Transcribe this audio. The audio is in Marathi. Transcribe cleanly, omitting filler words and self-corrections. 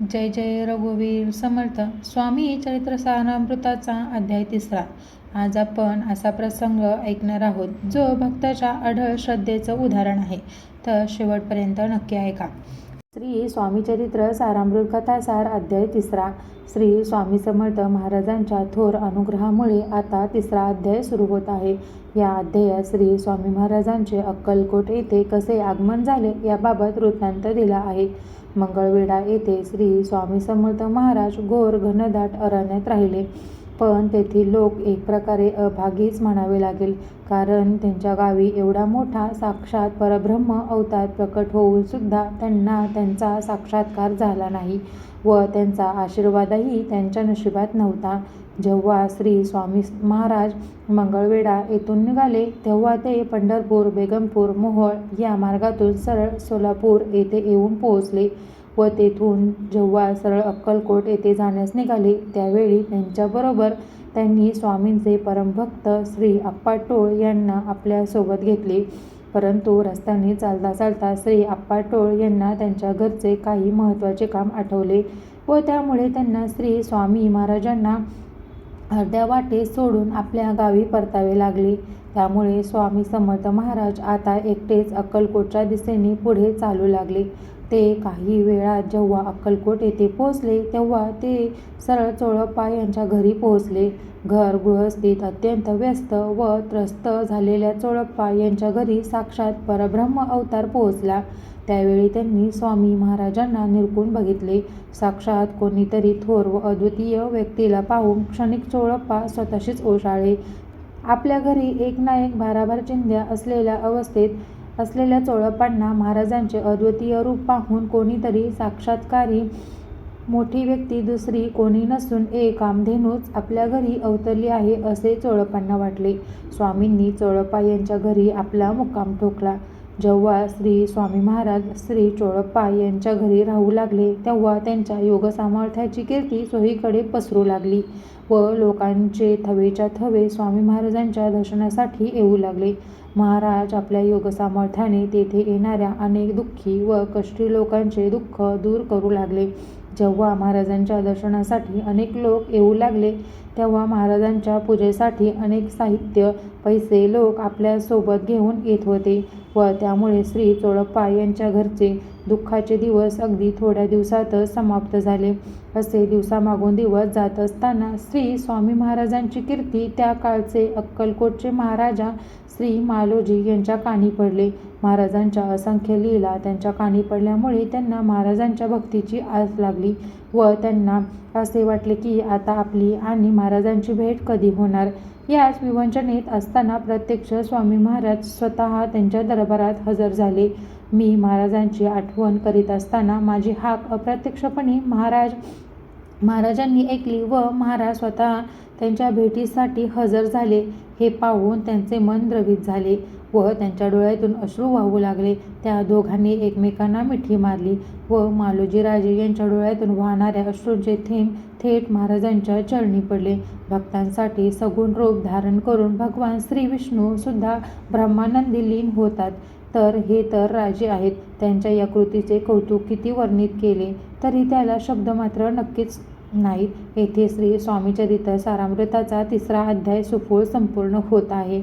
जय जय रघुवीर समर्थ. स्वामी चरित्र सारामृताचा अध्याय 3. आज आपण असा प्रसंग ऐकणार आहोत जो भक्ताच्या अढळ श्रद्धेचं उदाहरण आहे. तर शेवटपर्यंत नक्की ऐका. श्री स्वामी चरित्र सारामृत कथासार अध्याय 3. श्री स्वामी समर्थ महाराजांच्या थोर अनुग्रहामुळे आता 3रा अध्याय सुरू होत आहे. या अध्यायात श्री स्वामी महाराजांचे अक्कलकोट येथे कसे आगमन झाले याबाबत वृत्तांत दिला आहे. मंगळवेढा येथे श्री स्वामी समर्थ महाराज घोर घनदाट अरण्यात राहिले. पण तेथील लोक एक प्रकारे अभागीच म्हणावे लागेल, कारण त्यांच्या गावी एवढा मोठा साक्षात परब्रह्म अवतार प्रकट होऊन सुद्धा त्यांना त्यांचा साक्षात्कार झाला नाही व त्यांचा आशीर्वादही त्यांच्या नशिबात नव्हता. जेव्हा श्री स्वामी महाराज मंगळवेढा येथून निघाले तेव्हा ते पंढरपूर, बेगमपूर, मोहोळ या मार्गातून सरळ सोलापूर येथे येऊन पोहोचले व तेथून जेव्हा सरळ अक्कलकोट येथे जाण्यास निघाले त्यावेळी त्यांच्याबरोबर त्यांनी स्वामींचे परमभक्त श्री आप्पाटोळ यांना आपल्यासोबत घेतले. परंतु रस्त्याने चालता चालता श्री आप्पाटोळ यांना त्यांच्या घरचे काही महत्त्वाचे काम आठवले व त्यामुळे त्यांना श्री स्वामी महाराजांना अर्ध्या वाटेत सोडून आपल्या गावी परतावे लागले. त्यामुळे स्वामी समर्थ महाराज आता एकटेच अक्कलकोटच्या दिशेने पुढे चालू लागले. ते काही वेळात जेव्हा अक्कलकोट येथे पोहोचले तेव्हा ते सरळ चोळप्पा यांच्या घरी पोहोचले. घर गृहस्थीत अत्यंत व्यस्त व त्रस्त झालेल्या चोळप्पा यांच्या घरी साक्षात परब्रह्म अवतार पोहोचला. त्यावेळी त्यांनी स्वामी महाराजांना निरखून बघितले. साक्षात कोणीतरी थोर व अद्वितीय व्यक्तीला पाहून क्षणिक चोळप्पा स्वतःशीच ओशाळले. आपल्या घरी एक ना एक भाराभर चिंध्या असलेल्या अवस्थेत असलेल्या चोळप्पांना महाराजांचे अद्वितीय रूप पाहून कोणीतरी साक्षात्कारी मोठी व्यक्ती दुसरी कोणी नसून एक कामधेनूच आपल्या घरी अवतरली आहे असे चोळप्पांना वाटले. स्वामींनी चोळप्पा यांच्या घरी आपला मुक्काम ठोकला. जेव्हा श्री स्वामी महाराज श्री चोळप्पा यांच्या घरी राहू लागले तेव्हा त्यांच्या योगसामर्थ्याची कीर्ती चोहीकडे पसरू लागली व लोकांचे थवेच्या थवे स्वामी महाराजांच्या दर्शनासाठी येऊ लागले. महाराज आपल्या योगसामर्थ्याने तेथे येणाऱ्या अनेक दुःखी व कष्टी लोकांचे दुःख दूर करू लागले. जेव्हा महाराजांच्या दर्शनासाठी अनेक लोक येऊ लागले तेव्हा महाराजांच्या पूजेसाठी अनेक साहित्य, पैसे लोक आपल्यासोबत घेऊन येत होते व त्यामुळे श्री चोळप्पा यांच्या घरचे दुःखाचे दिवस अगदी थोड्या दिवसातच समाप्त झाले. असे दिवसामागून दिवस जात असताना श्री स्वामी महाराजांची कीर्ती त्या काळचे अक्कलकोटचे महाराजा श्री मालोजी यांच्या कानी पडले. महाराजांच्या असंख्य लीला त्यांच्या कानी पडल्यामुळे त्यांना महाराजांच्या भक्तीची आस लागली व त्यांना असे वाटले की आता आपली आणि महाराजांची भेट कधी होणार. याच विवंचनेत असताना प्रत्यक्ष स्वामी महाराज स्वतः त्यांच्या दरबारात हजर झाले. मी महाराजांची आठवण करीत असताना माझी हाक अप्रत्यक्षपणे महाराजांनी ऐकली व महाराज स्वतः त्यांच्या भेटीसाठी हजर झाले हे पाहून त्यांचे मन द्रवित झाले व त्यांच्या डोळ्यातून अश्रू वाहू लागले. त्या दोघांनी एकमेकांना मिठी मारली व मालोजीराजे यांच्या डोळ्यातून वाहणाऱ्या अश्रूंचे थेंब थेट महाराजांच्या चरणी पडले. भक्तांसाठी सगुण रूप धारण करून भगवान श्री विष्णू सुद्धा ब्रह्मानंदी लीन होतात, तर हे तर राजे आहेत. त्यांच्या या कृतीचे कौतुक किती वर्णित केले तरी त्याला शब्द मात्र नक्कीच नाहीत. येथे श्री स्वामी चरित्र सारामृताचा 3रा अध्याय सुफोळ संपूर्ण होत आहे.